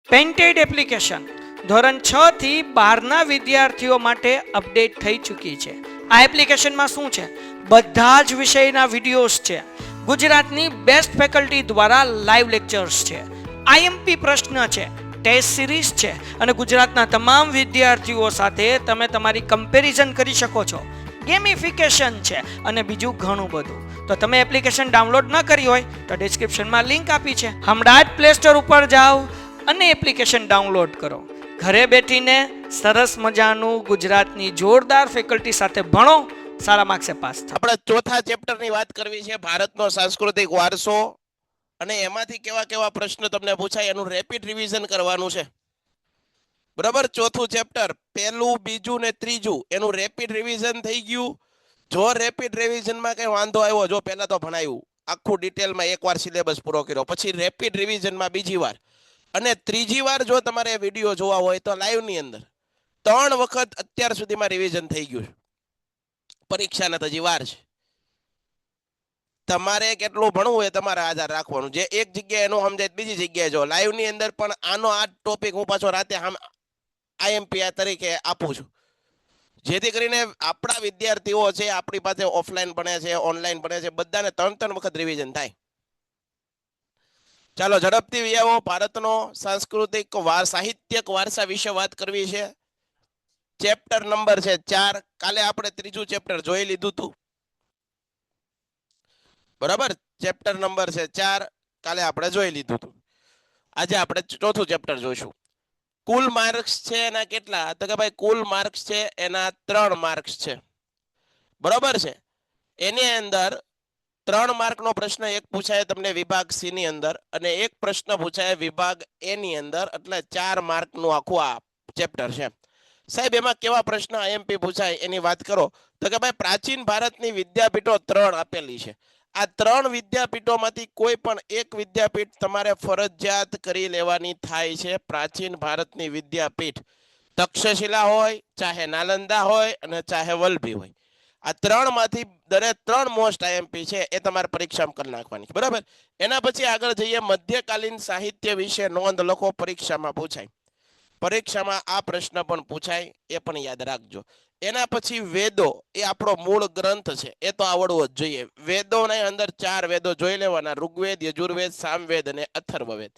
Painted application ધોરણ 6 થી 12ના વિદ્યાર્થીઓ માટે અપડેટ થઈ ચૂકી છે. આ એપ્લિકેશનમાં શું છે? બધા જ વિષયના વિડીયોઝ છે. ગુજરાતની બેસ્ટ ફેકલ્ટી દ્વારા લાઈવ લેક્ચર્સ છે. આઈએમપી પ્રશ્ન છે, ટેસ્ટ સિરીઝ છે અને ગુજરાતના તમામ વિદ્યાર્થીઓ સાથે તમે તમારી કમ્પેરિઝન કરી શકો છો. ગેમિફિકેશન છે અને બીજું ઘણું બધું. તો તમે એપ્લિકેશન ડાઉનલોડ ન કરી હોય તો ડિસ્ક્રિપ્શનમાં લિંક આપી છે. હમણાં જ પ્લે સ્ટોર ઉપર જાઓ અને એપ્લિકેશન ડાઉનલોડ કરો. ઘરે બેઠીને સરસ મજાનું ગુજરાતની જોરદાર ફેકલ્ટી સાથે ભણો, સારા માર્ક્સે પાસ થાઓ. આપણે ચોથા ચેપ્ટરની વાત કરવી છે, ભારતનો સાંસ્કૃતિક વારસો, અને એમાંથી કેવા કેવા પ્રશ્ન તમને પૂછાય એનું રેપિડ રિવિઝન કરવાનું છે. બરાબર, ચોથું ચેપ્ટર પહેલું, બીજું ને ત્રીજું એનું રેપિડ રિવિઝન થઈ ગયું. જો રેપિડ રિવિઝનમાં કઈ વાંધો આવ્યો, જો પહેલા તો ભણાયું આખું ડિટેલમાં એકવાર સિલેબસ પૂરો કર્યો, પછી રેપિડ રિવિઝનમાં બીજી વાર અને ત્રીજી વાર જો તમારે વિડીયો જોવા હોય તો લાઈવની અંદર 3 વખત અત્યાર સુધીમાં રિવિઝન થઈ ગયું. પરીક્ષાના તો હજી વાર છે. તમારે કેટલું ભણવું હોય તમારે આધાર રાખવાનું. જે એક જગ્યાએ નો સમજાય બીજી જગ્યાએ જો લાઈવની અંદર પણ આનો આ ટોપિક હું પાછો રાતે આઈએમપી તરીકે આપું છું, જેથી કરીને આપણા વિદ્યાર્થીઓ છે, આપણી પાસે ઓફલાઈન ભણે છે, ઓનલાઈન ભણે છે, બધાને 3 વખત રિવિઝન થાય. ચાલો ઝડપથી વિયાવો. ભારતનો સાંસ્કૃતિક સાહિત્યક વારસા વિશે વાત કરવી છે. ચેપ્ટર નંબર છે 4. કાલે આપણે ત્રીજું ચેપ્ટર જોઈ લીધું હતું. બરાબર, ચેપ્ટર નંબર છે 4, કાલે આપણે જોઈ લીધું હતું. આજે આપણે ચોથું ચેપ્ટર જોઈશું. કુલ માર્ક્સ છે એના કેટલા? તો કે ભાઈ કુલ માર્ક્સ છે એના 3 માર્ક્સ છે. બરાબર છે. એની અંદર 3 માર્કનો પ્રશ્ન એક પૂછાય તમને વિભાગ સી ની અંદર અને એક પ્રશ્ન પૂછાય વિભાગ એ ની અંદર, એટલે 4 માર્કનું આખું આ ચેપ્ટર છે. સાહેબ એમાં કેવા પ્રશ્ન આઈએમપી પૂછાય એની વાત કરો તો કે ભાઈ પ્રાચીન ભારતની વિદ્યાપીઠો 3 આપેલી છે. આ 3 વિદ્યાપીઠોમાંથી કોઈ પણ એક વિદ્યાપીઠ તમારે ફરજિયાત કરી લેવાની થાય છે. પ્રાચીન ભારતની વિદ્યાપીઠ તક્ષશિલા હોય, ચાહે નાલંદા હોય અને ચાહે વલભી હોય. આ 3માંથી દરેક 3 મોસ્ટ આઈએમપી છે એ તમારે પરીક્ષામાં કરી નાખવાની છે. બરાબર. એના પછી આગળ જઈએ. મધ્યકાલીન સાહિત્ય વિશે નોંધ લખો, પરીક્ષામાં પૂછાય. પરીક્ષામાં આ પ્રશ્ન પણ પૂછાય, એ પણ યાદ રાખજો. એના પછી વેદો, એ આપણો મૂળ ગ્રંથ છે, એ તો આવડવો જ જોઈએ. વેદોની અંદર 4 વેદો જોઈ લેવાના: ઋગ્વેદ, યજુર્વેદ, સામવેદ અને અથર્વવેદ.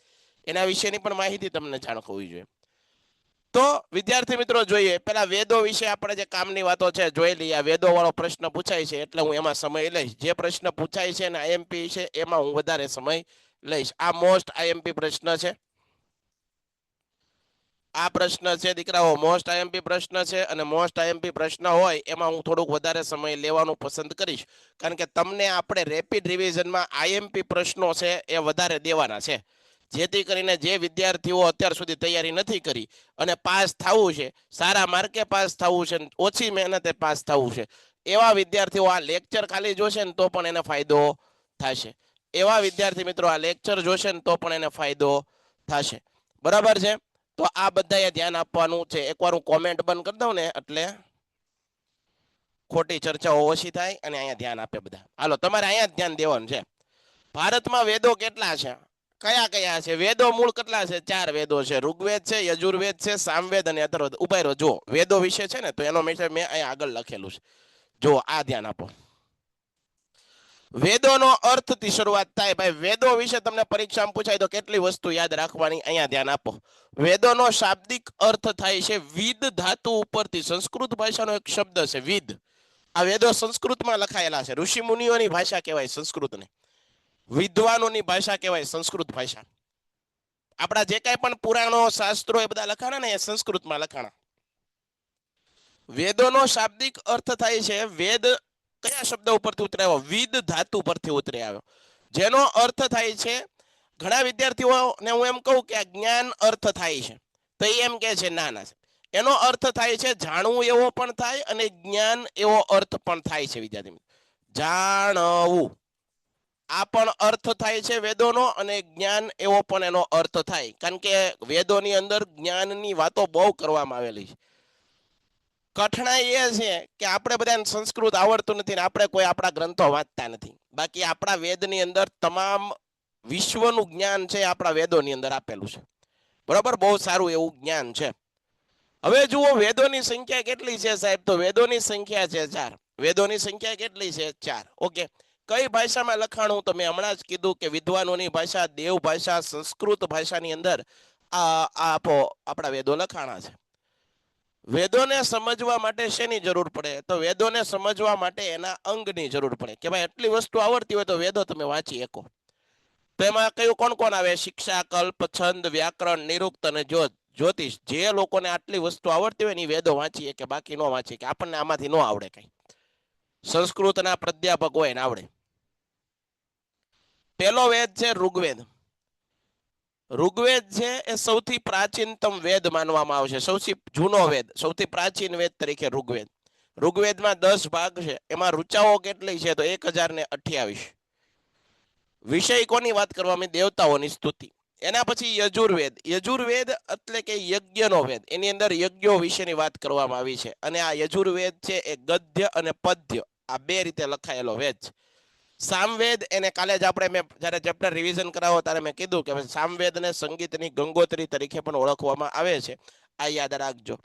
એના વિશેની પણ માહિતી તમને જાણ હોવી જોઈએ. તો વિદ્યાર્થી મિત્રો જોઈએ, પેલા વેદો વિશે આપણે જે કામની વાતો છે જોઈ લઈએ. આ વેદો વાળો પ્રશ્ન પૂછાય છે એટલે હું એમાં સમય લઈશ. જે પ્રશ્ન પૂછાય છે અને આઈએમપી છે એમાં હું વધારે સમય લઈશ. આ મોસ્ટ આઈએમપી પ્રશ્ન છે. આ પ્રશ્ન છે દીકરાઓ, મોસ્ટ આઈએમપી પ્રશ્ન છે અને મોસ્ટ આઈએમપી પ્રશ્ન હોય એમાં હું થોડુંક વધારે સમય લેવાનું પસંદ કરીશ, કારણ કે તમને આપણે રેપિડ રિવિઝનમાં આઈએમપી પ્રશ્નો છે એ વધારે દેવાના છે, જેથી કરીને જે વિદ્યાર્થીઓ અત્યાર સુધી તૈયારી નથી કરી અને પાસ થવું છે, સારા માર્કે પાસ થવું છે, ઓછી મહેનતે પાસ થવું છે, એવા વિદ્યાર્થીઓ આ લેક્ચર ખાલી જોશે ને તો પણ એને ફાયદો થશે. એવા વિદ્યાર્થી મિત્રો આ લેક્ચર જોશે ને તો પણ એને ફાયદો થશે. બરાબર છે. તો આ બધાએ ધ્યાન આપવાનું છે. એકવાર હું કોમેન્ટ બંધ કરી દઉં ને એટલે ખોટી ચર્ચાઓ ઓછી થાય અને અહીંયા ધ્યાન આપે બધા. હાલો, તમારે અહીંયા જ ધ્યાન દેવાનું છે. ભારતમાં વેદો કેટલા છે? કયા કયા છે? વેદો મૂળ કેટલા છે? 4 વેદો છે. ઋગ્વેદ છે, યજુર્વેદ છે, સામવેદ અને અથર્વવેદ. ઉભા રહો, જો વેદો વિશે છે ને તો એનો મેં અહીંયા આગળ લખેલું છે. જો આ ધ્યાન આપો. વેદોનો અર્થથી શરૂઆત થાય. ભાઈ વેદો વિશે તમને પરીક્ષામાં પૂછાય તો કેટલી વસ્તુ યાદ રાખવાની, અહીંયા ધ્યાન આપો. વેદોનો શાબ્દિક અર્થ થાય છે વિદ ધાતુ ઉપરથી. સંસ્કૃત ભાષાનો એક શબ્દ છે વિદ. આ વેદો સંસ્કૃતમાં લખાયેલા છે. ઋષિ મુનિઓની ભાષા કહેવાય સંસ્કૃતને, વિદ્વાનોની ભાષા કહેવાય સંસ્કૃત ભાષા. આપણા જે કાંઈ પણ પુરાણો શાસ્ત્રો એ બધા લખાણા ને એ સંસ્કૃતમાં લખાણા. વેદોનો શાબ્દિક અર્થ થાય છે વેદ કયા શબ્દ ઉપરથી ઉતરી આવ્યો? વિદ ધાતુ પરથી ઉતરી આવ્યો, જેનો અર્થ થાય છે, ઘણા વિદ્યાર્થીઓને હું એમ કહું કે આ જ્ઞાન અર્થ થાય છે તો એમ કે છે ના ના, એનો અર્થ થાય છે જાણવું એવો પણ થાય અને જ્ઞાન એવો અર્થ પણ થાય છે. વિદ્યાર્થી જાણવું આ પણ અર્થ થાય છે વેદોનો અને જ્ઞાન એવો પણ એનો અર્થ થાય, કારણ કે વેદોની અંદર જ્ઞાનની વાતો બહુ કરવામાં આવેલી છે. કઠણાઈ એ છે કે આપણે બધાને સંસ્કૃત આવડતું નથી ને આપણે કોઈ આપણા ગ્રંથો વાંચતા નથી. બાકી આપણા વેદની અંદર તમામ વિશ્વનું જ્ઞાન છે આપણા વેદોની અંદર આપેલું છે. બરોબર, બહુ સારું એવું જ્ઞાન છે. હવે જુઓ વેદોની સંખ્યા કેટલી છે સાહેબ? તો વેદોની સંખ્યા છે 4. વેદોની સંખ્યા કેટલી છે? 4. ઓકે. કઈ ભાષામાં લખાણું? તો મેં હમણાં જ કીધું કે વિદ્વાનોની ભાષા, દેવ ભાષા, સંસ્કૃત ભાષાની અંદર આપણા વેદો લખાણા છે. વેદોને સમજવા માટે શેની જરૂર પડે? તો વેદોને સમજવા માટે એના અંગની જરૂર પડે કે ભાઈ એટલી વસ્તુ આવડતી હોય તો વેદો તમે વાંચી શકો. તો એમાં કયું કોણ કોણ આવે? શિક્ષા, કલ્પ, છંદ, વ્યાકરણ, નિરુક્ત અને જ્યોતિષ. જે લોકોને આટલી વસ્તુ આવડતી હોય ને વેદો વાંચીએ કે બાકી નો વાંચીએ કે આપણને આમાંથી નો આવડે કઈ. સંસ્કૃતના પ્રાધ્યાપક હોય ને આવડે. પેલો વેદ છે ઋગ્વેદ. ઋગ્વેદ છે એ સૌથી પ્રાચીનતમ વેદ માનવામાં આવશે, સૌથી જૂનો વેદ, સૌથી પ્રાચીન વેદ તરીકે ઋગ્વેદ. ઋગ્વેદમાં 10 ભાગ છે. એમાં ઋચાઓ કેટલી છે? તો 1028. વિષય કોની વાત કરવામાં? દેવતાઓની સ્તુતિ. એના પછી યજુર્વેદ. યજુર્વેદ એટલે કે યજ્ઞનો વેદ. એની અંદર યજ્ઞો વિશેની વાત કરવામાં આવી છે. અને આ યજુર્વેદ છે એ ગદ્ય અને પદ્ય આ બે રીતે લખાયેલો વેદ છે. સામવેદ, એને કાલે જ આપણે મેં જ્યારે ચેપ્ટર રિવિઝન કરાવો ત્યારે મેં કીધું કે સામવેદને સંગીતની ગંગોત્રી તરીકે પણ ઓળખવામાં આવે છે. આ યાદ રાખજો.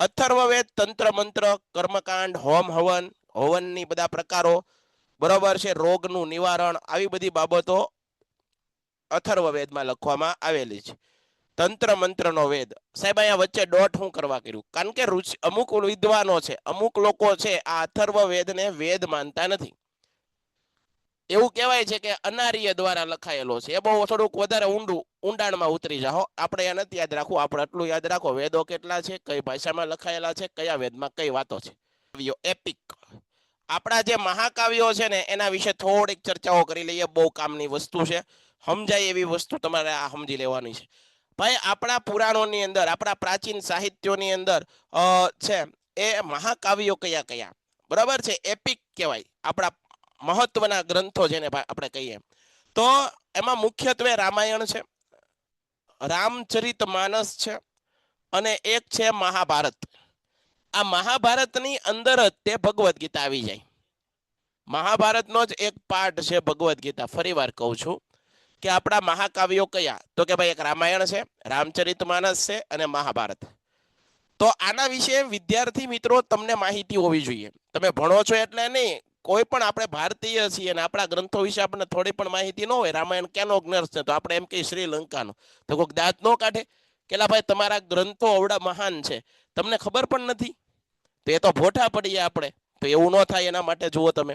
અથર્વવેદ તંત્ર મંત્ર, કર્મકાંડ, હોમ હવન, હવનની બધા પ્રકારો, બરોબર છે, રોગનું નિવારણ, આવી બધી બાબતો અથર્વવેદમાં લખવામાં આવેલી છે. તંત્ર મંત્રનો વેદ. સાહેબ અહીંયા વચ્ચે ડોટ હું કરવા કર્યું? કારણ કે અમુક વિદ્વાનો છે, અમુક લોકો છે આ અથર્વવેદને વેદ માનતા નથી. એવું કહેવાય છે કે અનાર્ય દ્વારા લખાયેલો છે. એ બહુ થોડુંક વધારે ઊંડાણમાં ઉતરી જાઓ. આપણે એ નથી યાદ રાખવું. આપણે એટલું યાદ રાખો વેદો કેટલા છે, કઈ ભાષામાં લખાયેલા છે, કયા વેદમાં કઈ વાતો છે. એપિક. આપણા જે મહાકાવ્યો છે ને એના વિશે થોડીક ચર્ચાઓ કરી લઈએ. બહુ કામની વસ્તુ છે. સમજાય એવી વસ્તુ તમારે આ સમજી લેવાની છે. ભાઈ આપણા પુરાણોની અંદર, આપણા પ્રાચીન સાહિત્યોની અંદર છે એ મહાકાવ્યો કયા કયા? બરાબર છે, એપિક કહેવાય. આપણા મહત્વના ગ્રંથો જેને આપણે કહીએ તો એમાં મુખ્યત્વે રામાયણ છે, રામચરિત માનસ છે અને એક છે મહાભારત. આ મહાભારતની અંદર જ તે ભગવદ્ ગીતા આવી જાય. મહાભારતનો જ એક પાઠ છે ભગવદ્ ગીતા. ફરી વાર કહું છું કે આપણા મહાકાવ્યો કયા? તો કે ભાઈ એક રામાયણ છે, રામચરિત માનસ છે અને મહાભારત. તો આના વિશે વિદ્યાર્થી મિત્રો તમને માહિતી હોવી જોઈએ. તમે ભણો છો એટલે નહીં, કોઈ પણ આપણે ભારતીય છીએ અને આપણા ગ્રંથો વિશે આપણને થોડી પણ માહિતી ન હોય. રામાયણ ક્યાંનો ગ્રંથ છે? તો આપણે એમ કહીએ શ્રીલંકાનો. તો કોઈક દાંત નો કાઢે કેલા ભાઈ તમારા ગ્રંથો અવડા મહાન છે, તમને ખબર પણ નથી, તો એ તો ભોઠા પડીએ આપણે. તો એવું ન થાય એના માટે જુઓ તમે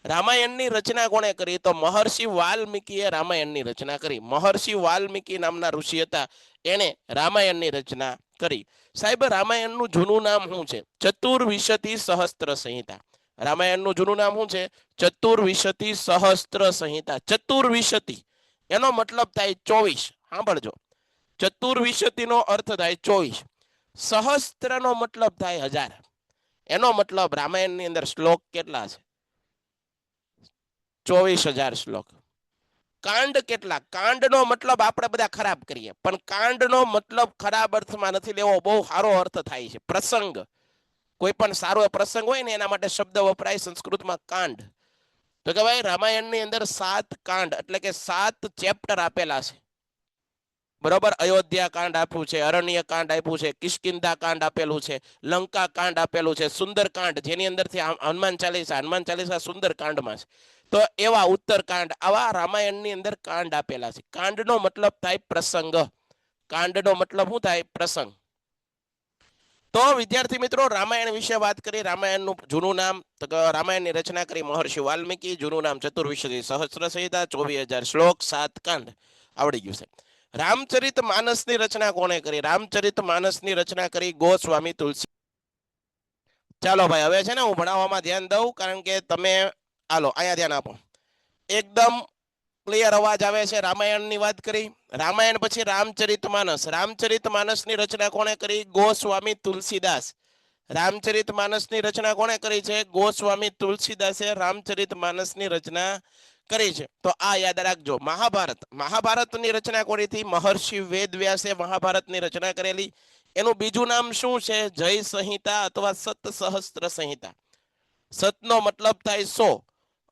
રામાયણની રચના કોણે કરી? તો મહર્ષિ વાલ્મીકીએ રામાયણની રચના કરી. મહર્ષિ વાલ્મીકી નામના ઋષિ હતા, એણે રામાયણની રચના કરી. સાહેબ રામાયણનું જૂનું નામ શું છે? ચતુર્વિશતિ સહસ્ત્ર સંહિતા. રામાયણનું જૂનું નામ શું છે? ચતુર્વિશતિ સહસ્ત્ર સંહિતા. ચતુર્વિશતિ એનો મતલબ થાય 24. સાંભળજો, ચતુર્વિશતિનો અર્થ થાય 24. સહસ્ત્રનો મતલબ થાય 1000. એનો મતલબ રામાયણની અંદર શ્લોક કેટલા છે? 24,000 શ્લોક. કાંડ કેટલા? કાંડનો મતલબ આપણે બધા ખરાબ કરીએ, પણ કાંડનો મતલબ ખરાબ અર્થમાં નથી લેવો, બહુ સારો અર્થ થાય છે. પ્રસંગ, કોઈ પણ સારો પ્રસંગ હોય ને એના માટે શબ્દ વપરાય સંસ્કૃતમાં કાંડ. તો કે ભાઈ રામાયણની અંદર 7 કાંડ એટલે કે 7 ચેપ્ટર આપેલા છે. બરોબર, અયોધ્યા કાંડ આપ્યું છે, અરણ્ય કાંડ આપ્યું છે, કિષ્કિંધા કાંડ આપેલું છે, લંકા કાંડ આપેલું છે, સુંદર કાંડ જેની અંદરથી હનુમાન ચાલીસા સુંદર કાંડમાં છે. તો એવા ઉત્તરકાંડ, આવા રામાયણની અંદર કાંડ આપેલા છે. કાંડનો મતલબ થાય પ્રસંગ. કાંડનો મતલબ શું થાય? પ્રસંગ. તો વિદ્યાર્થી મિત્રો રામાયણ વિશે વાત કરી. રામાયણનું જૂનું નામ, રામાયણની રચના કરી મહર્ષિ વાલ્મીકી. જૂનું નામ ચતુર્વિશતિ સહસ્ત્ર સંહિતા, 24,000 શ્લોક, 7 કાંડ. આવડી ગયું છે. રામચરિત માનસની રચના કોણે કરી? રામચરિત માનસની રચના કરી ગોસ્વામી તુલસી. ચાલો ભાઈ હવે છે ને હું ભણાવવામાં ધ્યાન દઉં, કારણ કે તમે હાલો અહીંયા ધ્યાન આપો. એકદમ ક્લિયર અવાજ આવે છે. રામાયણની વાત કરી. રામાયણ પછી રામચરિત માનસ. રામચરિત માનસની રચના કોણે કરી? ગોસ્વામી તુલસીદાસ. રામચરિત માનસની રચના કોણે કરી છે? ગોસ્વામી તુલસીદાસે રામચરિત માનસની રચના કરી છે. તો આ યાદ રાખજો. મહાભારત, મહાભારતની રચના કોની થી? મહર્ષિ વેદવ્યાસે મહાભારતની રચના કરેલી. એનું બીજું નામ શું છે? જય સંહિતા અથવા સત સહસ્ત્ર સંહિતા. સતનો મતલબ થાય 100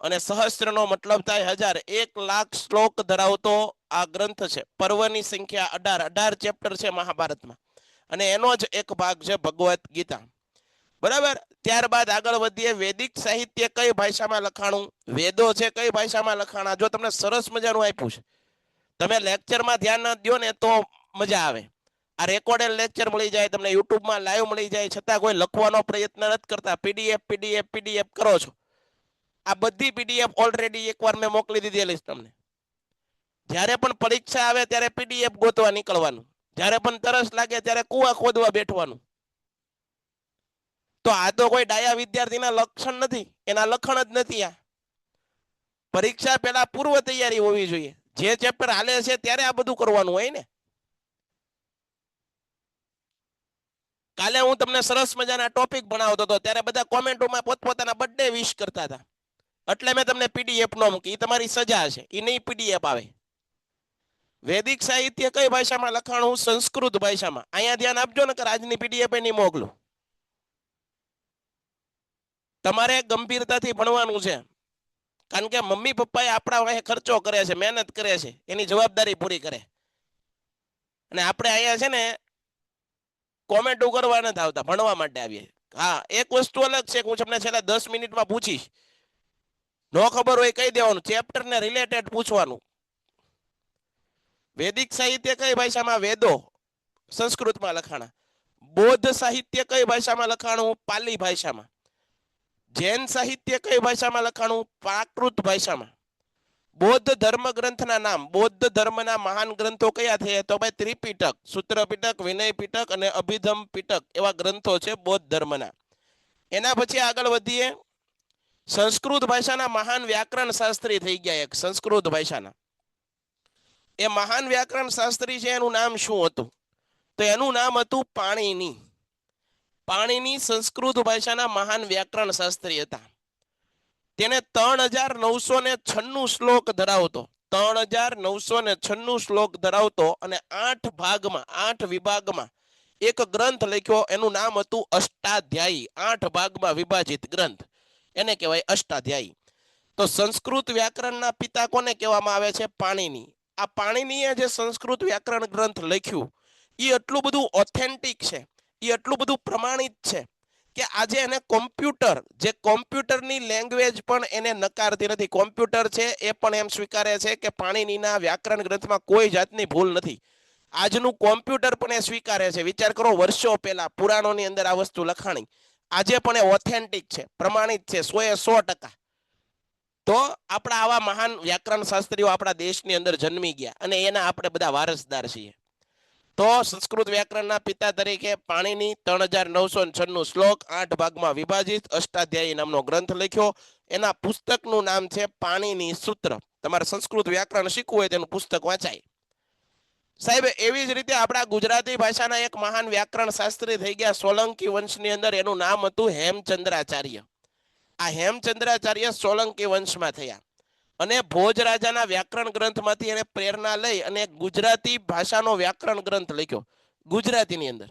અને સહસ્ત્રનો મતલબ થાય 1000, 1,00,000 શ્લોક ધરાવતો આ ગ્રંથ છે. પર્વની સંખ્યા 18 ચેપ્ટર છે મહાભારતમાં, અને એનો જ એક ભાગ છે ભગવદ્ ગીતા. બરાબર. ત્યારબાદ આગળ વધીએ. વૈદિક સાહિત્ય કઈ ભાષામાં લખાણું? વેદો છે કઈ ભાષામાં લખાણા? જો તમને સરસ મજાનું આપ્યું છે, તમે લેક્ચરમાં ધ્યાન ન દો ને તો મજા આવે. આ રેકોર્ડેડ લેક્ચર મળી જાય તમને, યુટ્યુબમાં લાઈવ મળી જાય, છતાં કોઈ લખવાનો પ્રયત્ન નથી કરતા. પીડીએફ કરો છો. આ બધી પીડીએફ ઓલરેડી એકવાર મેં મોકલી દીધેલી છે તમને. જ્યારે પણ પરીક્ષા આવે ત્યારે પીડીએફ ગોતવા નીકળવાનું, જ્યારે પણ તરસ લાગે ત્યારે કુવા ખોદવા બેઠવાનું. તો આ તો કોઈ ડાયા વિદ્યાર્થીના લક્ષણ નથી, એના લખણ જ નથી. આ પરીક્ષા પહેલા પૂર્વ તૈયારી હોવી જોઈએ. જે ચેપ્ટર હાલે છે ત્યારે આ બધું કરવાનું હોય ને. કાલે હું તમને સરસ મજાના ટોપિક ભણાવતો હતો, ત્યારે બધા કોમેન્ટોમાં પોતપોતાના બર્થડે વિશ કરતા હતા. એટલે મેં તમને પીડીએફ નો મૂકી. એ તમારી સજા છે, એ નહીં પીડીએફ આવે. વૈદિક સાહિત્ય કઈ ભાષામાં લખાણું? સંસ્કૃત ભાષામાં. અહીંયા ધ્યાન આપજો ને કે આજની પીડીએફ નહીં મોકલું. તમારે ગંભીરતાથી ભણવાનું છે, કારણ કે મમ્મી પપ્પાએ આપણા વાહે ખર્ચો કરે છે, મહેનત કરે છે, એની જવાબદારી પૂરી કરે. અને આપણે અહીંયા છે ને કોમેન્ટો કરવા નથી આવતા, ભણવા માટે આવીએ. હા, એક વસ્તુ અલગ છે, હું તમને છેલ્લા 10 મિનિટમાં પૂછીશ. નો ખબર હોય કહી દેવાનું, ચેપ્ટર ને રિલેટેડ પૂછવાનું. વૈદિક સાહિત્ય કઈ ભાષામાં? વેદો સંસ્કૃતમાં લખાણા. બૌદ્ધ સાહિત્ય કઈ ભાષામાં લખાણું? પાલી ભાષામાં. જૈન સાહિત્ય કઈ ભાષામાં લખાણું? પ્રાકૃત ભાષામાં. બૌદ્ધ ધર્મ ગ્રંથના નામ. બૌદ્ધ ધર્મના મહાન ગ્રંથો કયા થયા? તો ભાઈ ત્રિપિટક, સૂત્ર પિટક, વિનય પિટક અને અભિધમ પિટક એવા ગ્રંથો છે બૌદ્ધ ધર્મના. એના પછી આગળ વધીએ. સંસ્કૃત ભાષાના મહાન વ્યાકરણ શાસ્ત્રી થઈ ગયા એક. સંસ્કૃત ભાષાના એ મહાન વ્યાકરણ શાસ્ત્રી છે, એનું નામ શું હતું? તો એનું નામ હતું પાણિની. પાણિની સંસ્કૃત ભાષાના મહાન વ્યાકરણ શાસ્ત્રી હતા. તેને 3996 શ્લોક ધરાવતો, 3996 શ્લોક ધરાવતો અને 8 ભાગમાં, 8 વિભાગમાં એક ગ્રંથ લખ્યો. એનું નામ હતું અષ્ટાધ્યાયી. 8 ભાગમાં વિભાજિત ગ્રંથ, એને કહેવાય અષ્ટાધ્યાયી. તો સંસ્કૃત વ્યાકરણના પિતા કોને કહેવામાં આવે છે? પાણિની. આ પાણિનીએ જે સંસ્કૃત વ્યાકરણ ગ્રંથ લખ્યું એ એટલું બધું ઓથેન્ટિક છે, એ એટલું બધું પ્રમાણિત છે કે આજે એને કોમ્પ્યુટર, જે કોમ્પ્યુટરની લેંગ્વેજ પણ એને નકારતી નથી. કોમ્પ્યુટર છે એ પણ એમ સ્વીકારે છે કે પાણિનીના વ્યાકરણ ગ્રંથમાં કોઈ જાતની ભૂલ નથી. આજનું કોમ્પ્યુટર પણ એ સ્વીકારે છે. વિચાર કરો, વર્ષો પહેલા પુરાણોની અંદર આ વસ્તુ લખાણી. આજે પણ એ ઓથેન્ટિક છે, પ્રમાણિત છે 100%. તો આપણા આવા મહાન વ્યાકરણ શાસ્ત્રીઓ આપણા દેશની અંદર જન્મી ગયા અને એના આપણે બધા વારસદાર છીએ. તો સંસ્કૃત વ્યાકરણના પિતા તરીકે પાણિની 3996 શ્લોક 8 ભાગમાં વિભાજિત અષ્ટાધ્યાયી નામનો ગ્રંથ લખ્યો. એના પુસ્તકનું નામ છે પાણિની સૂત્ર. તમારે સંસ્કૃત વ્યાકરણ શીખવું હોય તેનું પુસ્તક વાંચાય. સાહેબ, એવી જ રીતે આપણા ગુજરાતી ભાષાના એક મહાન વ્યાકરણ શાસ્ત્રી થઈ ગયા સોલંકી વંશની અંદર. એનું નામ હતું હેમચંદ્રાચાર્ય. આ હેમચંદ્રાચાર્ય સોલંકી વંશમાં થયા અને ભોજ રાજાના વ્યાકરણ ગ્રંથમાંથી એને પ્રેરણા લઈ અને ગુજરાતી ભાષાનો વ્યાકરણ ગ્રંથ લખ્યો ગુજરાતીની અંદર.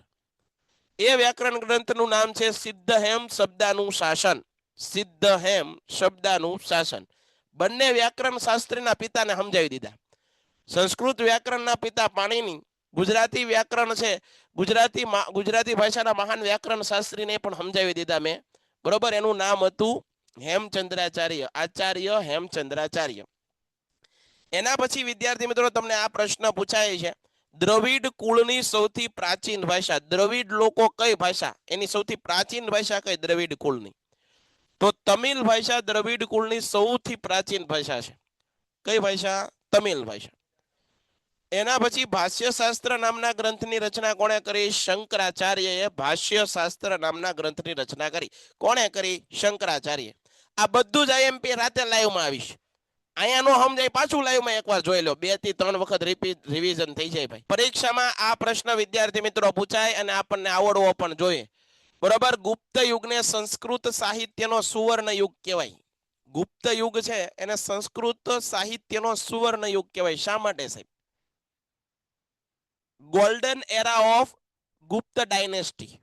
એ વ્યાકરણ ગ્રંથનું નામ છે સિદ્ધહેમ શબ્દાનું શાસન. સિદ્ધહેમ શબ્દાનું શાસન. બંને વ્યાકરણ શાસ્ત્રીના પિતાને સમજાવી દીધા. સંસ્કૃત વ્યાકરણના પિતા પાણિની, ગુજરાતી વ્યાકરણ છે, ગુજરાતી ભાષાના મહાન વ્યાકરણ શાસ્ત્રીને પણ સમજાવી દીધા મેં. બરોબર. એનું નામ હતું હેમચંદ્રાચાર્ય, આચાર્ય હેમચંદ્રાચાર્ય. એના પછી વિદ્યાર્થી મિત્રો તમને આ પ્રશ્ન પૂછાય છે, દ્રવિડ કુળની સૌથી પ્રાચીન ભાષા. દ્રવિડ લોકો કઈ ભાષા, એની સૌથી પ્રાચીન ભાષા કઈ દ્રવિડ કુળની? તો તમિલ ભાષા દ્રવિડ કુળની સૌથી પ્રાચીન ભાષા છે. કઈ ભાષા? તમિલ ભાષા. એના પછી ભાષ્યશાસ્ત્ર નામના ગ્રંથની રચના કોણે કરી? શંકરાચાર્યએ ભાષ્યશાસ્ત્ર નામના ગ્રંથની રચના કરી. કોણે કરી? શંકરાચાર્ય. આ બધું જ આઈએમપી રાતે લાઈવમાં આવીશ. અહીંયા નો સમજાય પાછું લાઈવમાં એકવાર જોઈ લો. 2 થી 3 વખત રિવિઝન થઈ જાય ભાઈ. પરીક્ષામાં આ પ્રશ્ન વિદ્યાર્થી મિત્રો પૂછાય અને આપણને આવડવો પણ જોઈએ. બરોબર. ગુપ્ત યુગને સંસ્કૃત સાહિત્યનો સુવર્ણ યુગ કહેવાય. ગુપ્ત યુગ છે એને સંસ્કૃત સાહિત્યનો સુવર્ણ યુગ કહેવાય. શા માટે સાહેબ? Golden era of Gupta dynasty.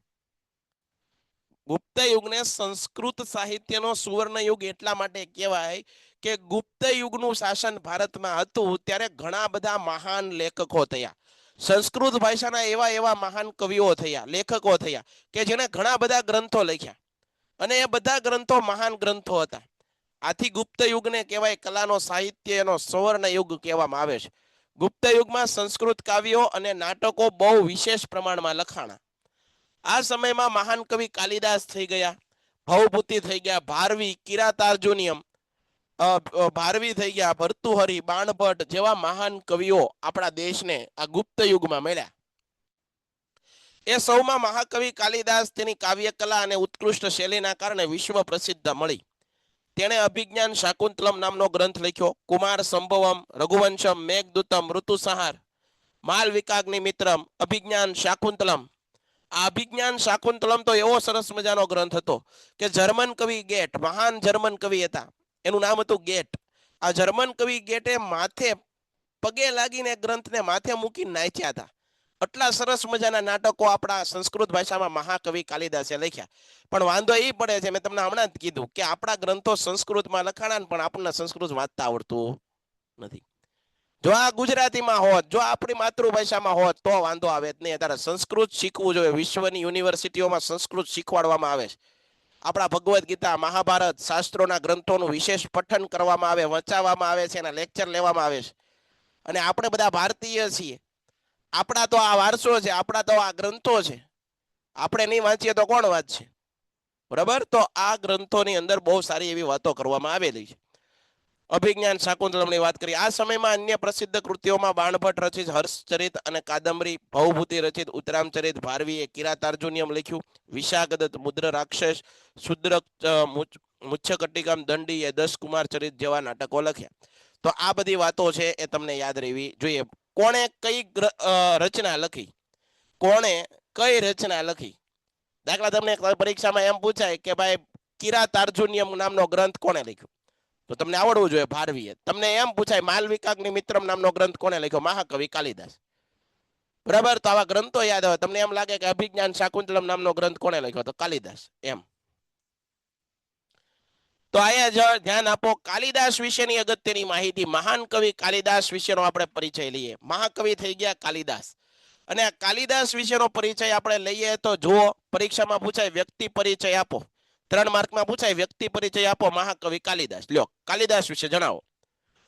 ગુપ્ત યુગને સંસ્કૃત સાહિત્યનો સુવર્ણ યુગ એટલા માટે કહેવાય કે ગુપ્ત યુગનું શાસન ભારતમાં હતું ત્યારે ઘણા બધા મહાન લેખકો થયા. સંસ્કૃત ભાષાના એવા એવા મહાન કવિઓ થયા, લેખકો થયા કે જેને ઘણા બધા ગ્રંથો લખ્યા અને એ બધા ગ્રંથો મહાન ગ્રંથો હતા. આથી ગુપ્ત યુગને કહેવાય કલાનો સાહિત્યનો સુવર્ણ યુગ કહેવામાં આવે છે. ગુપ્ત યુગમાં સંસ્કૃત કાવ્યો અને નાટકો બહુ વિશેષ પ્રમાણમાં લખાણા. આ સમયમાં મહાન કવિ કાલિદાસ થઈ ગયા, ભવભૂતિ થઈ ગયા, ભારવી, કિરાતાર્જુનિયમ, ભારવી થઈ ગયા, ભર્તુહરિ, બાણભટ્ટ જેવા મહાન કવિઓ આપણા દેશને આ ગુપ્ત યુગમાં મળ્યા. એ સૌમાં મહાકવિ કાલિદાસ તેની કાવ્ય કલા અને ઉત્કૃષ્ટ શૈલીના કારણે વિશ્વ પ્રસિદ્ધ મળી. તેણે અભિજ્ઞાન શાકુંતલમ નામનો ગ્રંથ લખ્યો. કુમાર સંભવમ, રઘુવંશમ, મેઘદૂતમ, ઋતુસંહાર, માલવિકાગ્નિમિત્રમ, અભિજ્ઞાન શાકુંતલમ. આ અભિજ્ઞાન શાકુંતલમ તો એવો સરસ મજાનો ગ્રંથ હતો કે જર્મન કવિ ગેટ, મહાન જર્મન કવિ હતા, એનું નામ હતું ગેટ. આ જર્મન કવિ ગેટે માથે પગે લાગીને ગ્રંથને માથે મૂકીને નાચ્યા હતા. આટલા સરસ મજાના નાટકો આપણા સંસ્કૃત ભાષામાં મહાકવિ કાલિદાસે લખ્યા. પણ વાંધો એ પડે છે, મેં તમને હમણાં જ કીધું કે આપણા ગ્રંથો સંસ્કૃતમાં લખાણા પણ આપણને સંસ્કૃત વાંચતા આવડતું નથી. જો આ ગુજરાતીમાં હોત, જો આપણી માતૃભાષામાં હોત તો વાંધો આવે જ નહીં. અત્યારે સંસ્કૃત શીખવું જોઈએ. વિશ્વની યુનિવર્સિટીઓમાં સંસ્કૃત શીખવાડવામાં આવે છે. આપણા ભગવદ્ ગીતા, મહાભારત, શાસ્ત્રોના ગ્રંથોનું વિશેષ પઠન કરવામાં આવે, વંચાવવામાં આવે છે, એના લેક્ચર લેવામાં આવે છે. અને આપણે બધા ભારતીય છીએ, આપણા તો આ વારસો છે, આપણા તો આ ગ્રંથો છે. આપણે નહીં વાંચીએ તો કોણ વાંચશે? બરાબર. તો આ ગ્રંથોની અંદર બહુ સારી એવી વાતો કરવામાં આવેલી છે. અભિજ્ઞાન શાકુંતલમની વાત કરી. આ સમયમાં અન્ય પ્રસિદ્ધ કૃતિઓમાં બાણભટ્ટ રચિત હર્ષચરિત અને કાદંબરી, ભવભૂતિ રચિત ઉત્તરામચરિત, ભારવીએ કિરાતાર્જુનિયમ લખ્યું, વિશાખદત્ત, મુદ્ર રાક્ષસ, શુદ્ર મુચ્છકટિકમ, દંડી એ 10 કુમાર ચરિત જેવા નાટકો લખ્યા. તો આ બધી વાતો છે એ તમને યાદ રહેવી જોઈએ. કોણે કઈ રચના લખી, કોણે કઈ રચના લખી. દાખલા તમને પરીક્ષામાં એમ પૂછાય કે ભાઈ કિરાતાર્જુનિયમ નામનો ગ્રંથ કોણે લખ્યો, તો તમને આવડવું જોઈએ ભારવીએ. તમને એમ પૂછાય માલવિકાગ્નિમિત્રમ નામનો ગ્રંથ કોણે લખ્યો, મહાકવિ કાલિદાસ. બરાબર. તો આવા ગ્રંથો યાદ આવે. તમને એમ લાગે કે અભિજ્ઞાન શાકુંતલમ નામનો ગ્રંથ કોણે લખ્યો, તો કાલિદાસ. એમ તો અહીંયા ધ્યાન આપો. કાલિદાસ વિશેની અગત્યની માહિતી. મહાન કવિ કાલિદાસ વિશેનો આપણે પરિચય લઈએ. મહાકવિ થઈ ગયા કાલિદાસ. અને આ કાલિદાસ વિશેનો પરિચય આપણે લઈએ તો જુઓ, પરીક્ષામાં પૂછાય વ્યક્તિ પરિચય આપો. 3 માર્કમાં પૂછાય વ્યક્તિ પરિચય આપો મહાકવિ કાલિદાસ. લ્યો, કાલિદાસ વિશે જણાવો.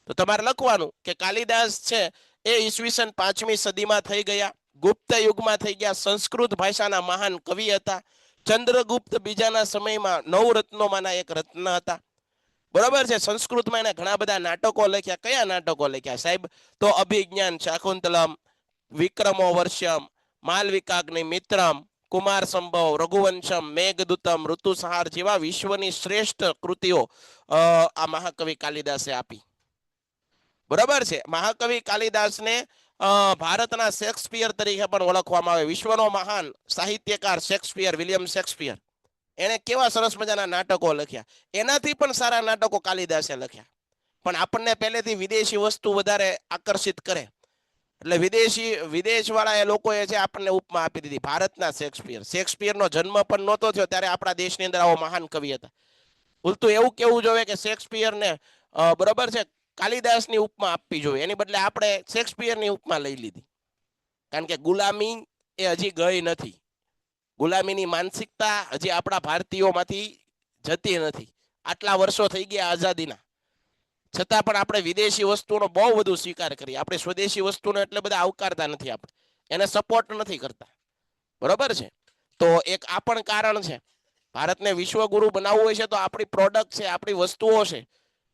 તો તમારે લખવાનું કે કાલિદાસ છે એ ઈસવીસન 5મી સદીમાં થઈ ગયા, ગુપ્ત યુગમાં થઈ ગયા, સંસ્કૃત ભાષાના મહાન કવિ હતા. ચંદ્રગુપ્ત બીજાના સમયમાં 9 રત્નોમાંના એક રત્ન હતા. બરોબર છે. સંસ્કૃતમાં એને ઘણા બધા નાટકો લખ્યા. કયા નાટકો લખ્યા સાહેબ? તો અભિજ્ઞાન શાકુંતલમ, વિક્રમો વર્ષમ, માલવિકાગ્નિમિત્રમ, કુમાર સંભવ, રઘુવંશમ, મેઘદૂતમ, ઋતુસંહાર જેવા વિશ્વની શ્રેષ્ઠ કૃતિઓ આ મહાકવિ કાલિદાસે આપી. બરાબર છે. મહાકવિ કાલિદાસને ભારતના શેક્સપિયર તરીકે પણ ઓળખવામાં આવે. વિશ્વનો મહાન સાહિત્યકાર શેક્સપિયર, વિલિયમ શેક્સપિયર, એને કેવા સરસ મજાના નાટકો લખ્યા. એનાથી પણ સારા નાટકો કાલિદાસે લખ્યા. પણ આપણને પહેલેથી વિદેશી વસ્તુ વધારે આકર્ષિત કરે એટલે વિદેશવાળા એ લોકોએ છે આપણને ઉપમા આપી દીધી ભારતના શેક્સપિયર. શેક્સપિયરનો જન્મ પણ નહોતો થયો ત્યારે આપણા દેશની અંદર આવો મહાન કવિ હતા. ઉલટું એવું કેવું જોઈએ કે શેક્સપિયરને બરોબર છે કાલિદાસની ઉપમા આપવી જોઈએ, એની બદલે આપણે શેક્સપિયરની ઉપમા લઈ લીધી. કારણ કે ગુલામી એ હજી ગઈ નથી. ગુલામીની માનસિકતા હજી આપણા ભારતીયોમાંથી જતી નથી. આટલા વર્ષો થઈ ગયા આઝાદીના, છતાં પણ આપણે વિદેશી વસ્તુનો બહુ બધું સ્વીકાર કરીએ. આપણે સ્વદેશી વસ્તુનો એટલે બધા આવકારતા નથી, આપણે એને સપોર્ટ નથી કરતા. બરોબર છે. તો એક આ પણ કારણ છે. ભારતને વિશ્વગુરુ બનાવવું હોય છે તો આપણી પ્રોડક્ટ છે, આપણી વસ્તુઓ છે,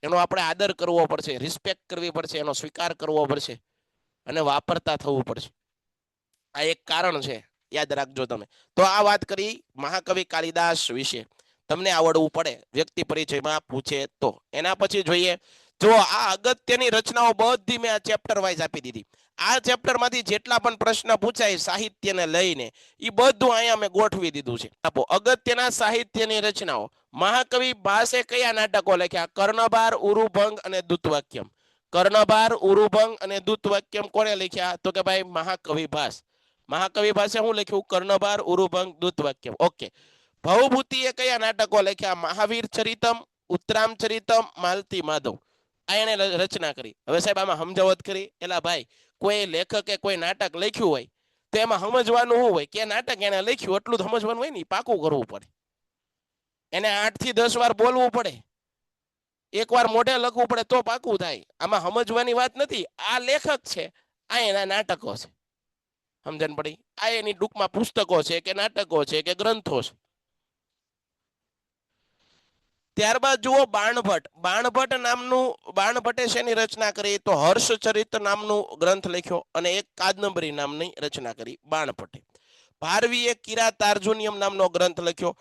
એનો આપણે આદર કરવો પડશે, રિસ્પેક્ટ કરવી પડશે, એનો સ્વીકાર કરવો પડશે અને વાપરતા થવું પડશે. આ એક કારણ છે, યાદ રાખજો તમે. તો આ વાત કરી મહાકવિ કાલિદાસ વિશે. તમને આવડવું પડે વ્યક્તિ પરિચયમાં પૂછે તો. એના પછી જોઈએ, જો આ અગત્યની રચનાઓ બધી મેં આ ચેપ્ટર વાઇઝ આપી દીધી. આ ચેપ્ટરમાંથી જેટલા પણ પ્રશ્ન પૂછાય સાહિત્યને લઈને એ બધું અહીંયા મેં ગોઠવી દીધું છે. આપો અગત્યના સાહિત્યની રચનાઓ. મહાકવિ ભાસે કયા નાટકો લખ્યા? કર્ણભાર, ઉરુભંગ અને દૂતવાક્યમ. કર્ણભાર, ઉરુભંગ અને દૂતવાક્યમ કોને લખ્યા? તો કે ભાઈ મહાકવિ ભાસ. મહાકવિ ભાસે શું લખ્યું? કર્ણભાર, ઉરુભંગ, દૂતવાક્યમ. ઓકે. ભવભૂતિ એ કયા નાટકો લખ્યા? મહાવીર ચરિતમ, ઉત્તરામ ચરિતમ, માલતી માધવ. આ એને રચના કરી. હવે સાહેબ આમાં સમજાવટ કરી. એલા ભાઈ, કોઈ લેખકે કોઈ નાટક લખ્યું હોય તો એમાં સમજવાનું શું હોય કે નાટક એને લખ્યું એટલું સમજવાનું હોય ને, પાકું કરવું પડે. એને 8 થી 10 વાર બોલવું પડે, એકવાર મોઢે લખવું પડે તો પાકું થાય. આમાં સમજવાની વાત નથી. આ લેખક છે, આ એના નાટકો છે. સમજણ પડી? આ એની ટૂંકમાં પુસ્તકો છે કે નાટકો છે કે ગ્રંથો છે. ત્યારબાદ જુઓ બાણભટ્ટ. બાણભટ્ટે શેની રચના કરી? તો હર્ષચરિત નામનું ગ્રંથ લખ્યો અને એક કાદંબરી નામની રચના કરી બાણભટ્ટે. ભારવીએ કિરાતાર્જુનિયમ નામનો ગ્રંથ લખ્યો.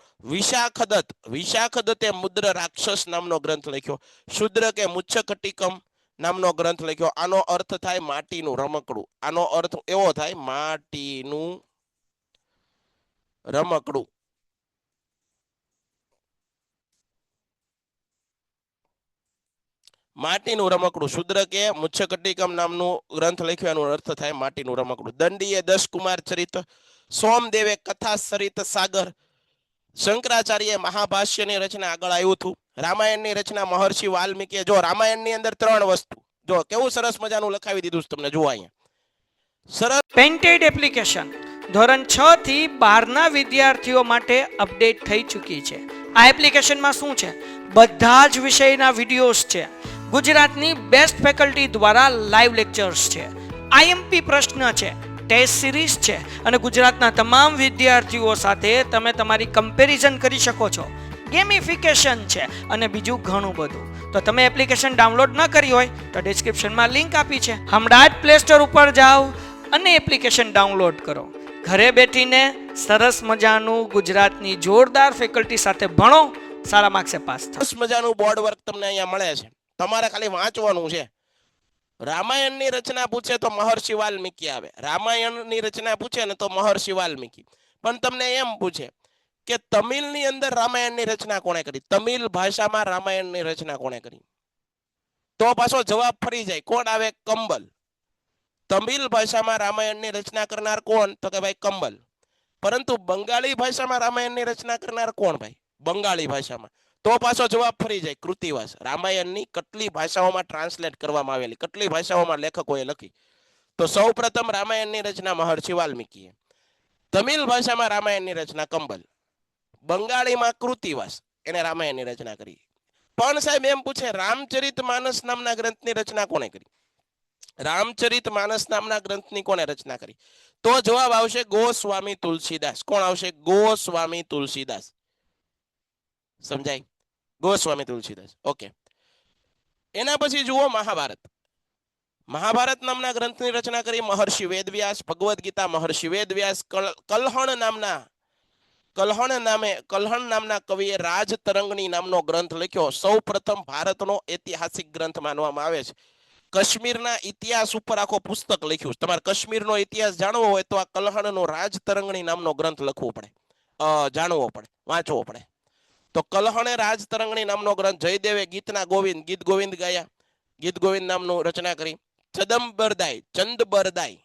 વિશાખદત્તે મુદ્ર રાક્ષસ નામનો ગ્રંથ લખ્યો. શુદ્ર કે મુચ્છકટિકમ નામનો ગ્રંથ લખ્યો. આનો અર્થ થાય માટીનું રમકડું. આનો અર્થ એવો થાય માટીનું રમકડું. માટીનું રમકડું. શુદ્ર કે મુચ્છકટિકમ નામનું ગ્રંથ લખ્યો, એનો અર્થ થાય માટીનું રમકડું. દંડીએ 10 કુમાર ચરિત. સોમદેવે કથા સરિત સાગર. શંકરાચાર્ય મહાભાષ્યની રચના આગળ આવ્યું હતું. રામાયણની રચના મહર્ષિ વાલ્મીકીએ. જો રામાયણની અંદર 3 વસ્તુ, જો કેવું સરસ મજાનું લખાવી દીધું છે તમને. જુઓ અહીંયા સરસ. પેન્ટેડ એપ્લિકેશન ધોરણ 6 થી 12 ના વિદ્યાર્થીઓ માટે અપડેટ થઈ ચૂકી છે. આ એપ્લિકેશનમાં શું છે? બધા જ વિષયના વિડીયોઝ છે. ગુજરાતની બેસ્ટ ફેકલ્ટી દ્વારા લાઈવ લેક્ચર્સ છે. આઈએમપી પ્રશ્ન છે, ટેસ્ટ સિરીઝ છે અને ગુજરાતના તમામ વિદ્યાર્થીઓ સાથે તમે તમારી કમ્પેરિઝન કરી શકો છો. ગેમિફિકેશન છે અને બીજું ઘણું બધું. તો તમે એપ્લિકેશન ડાઉનલોડ ન કરી હોય તો ડિસ્ક્રિપ્શનમાં લિંક આપી છે. હમણાં જ પ્લે સ્ટોર ઉપર જાઓ અને એપ્લિકેશન ડાઉનલોડ કરો. ઘરે બેઠીને સરસ મજાનું ગુજરાતની જોરદાર ફેકલ્ટી સાથે ભણો, સારા માર્ક્સે પાસ થાઓ. સરસ મજાનું બોર્ડ વર્ક તમને અહીંયા મળે છે. તમારે ખાલી વાંચવાનું છે. રામાયણની રચના પૂછે તો મહર્ષિ વાલ્મીકી આવે. રામાયણની રચના પૂછે ને તો મહર્ષિ વાલ્મીકી. પણ તમને એમ પૂછે કે તમિલની અંદર રામાયણની રચના કોણે કરી? તમિલ ભાષામાં રામાયણની રચના કોણે કરી? તો પાછો જવાબ ફરી જાય. કોણ આવે? કંબલ. તમિલ ભાષામાં રામાયણની રચના કરનાર કોણ? તો કે ભાઈ કંબલ. પરંતુ બંગાળી ભાષામાં રામાયણની રચના કરનાર કોણ ભાઈ? બંગાળી ભાષામાં. તો પાછો જવાબ ફરી જાય કૃતિવાસ. રામાયણની કેટલી ભાષાઓમાં ટ્રાન્સલેટ કરવામાં આવેલી, કેટલી ભાષાઓમાં લેખકોએ લખી? તો સૌપ્રથમ રામાયણની રચના મહર્ષિ વાલ્મીકીએ. તમિલ ભાષામાં રામાયણની રચના કંબલ. બંગાળીમાં કૃતિવાસ, એને રામાયણની રચના કરી. પણ સાહેબ એમ પૂછે રામચરિત માનસ નામના ગ્રંથની રચના કોણે કરી? રામચરિત માનસ નામના ગ્રંથની કોણે રચના કરી? તો જવાબ આવશે ગોસ્વામી તુલસીદાસ. કોણ આવશે? ગોસ્વામી તુલસીદાસ. સમજાય? ગોસ્વામી તુલસીદાસ. ઓકે. એના પછી જુઓ મહાભારત. મહાભારત નામના ગ્રંથની રચના કરી મહર્ષિ વેદવ્યાસ. ભગવદ્ ગીતા મહર્ષિ વેદવ્યાસ. કલ્હણ નામના કવિએ રાજતરંગણી નામનો ગ્રંથ લખ્યો. સૌપ્રથમ ભારતનો ઐતિહાસિક ગ્રંથ માનવામાં આવે છે. કાશ્મીરના ઇતિહાસ ઉપર આખો પુસ્તક લખ્યું છે. તમારે કાશ્મીરનો ઇતિહાસ જાણવો હોય તો આ કલ્હણનો રાજતરંગણી નામનો ગ્રંથ લખવો પડે, જાણવો પડે, વાંચવો પડે. તો કલ્હણે રાજતરંગણી નામનો ગ્રંથ. જયદેવે ગીત ગોવિંદ ગાયા. ગીત ગોવિંદ નામનું રચના કરી. ચંદબરદાઈ.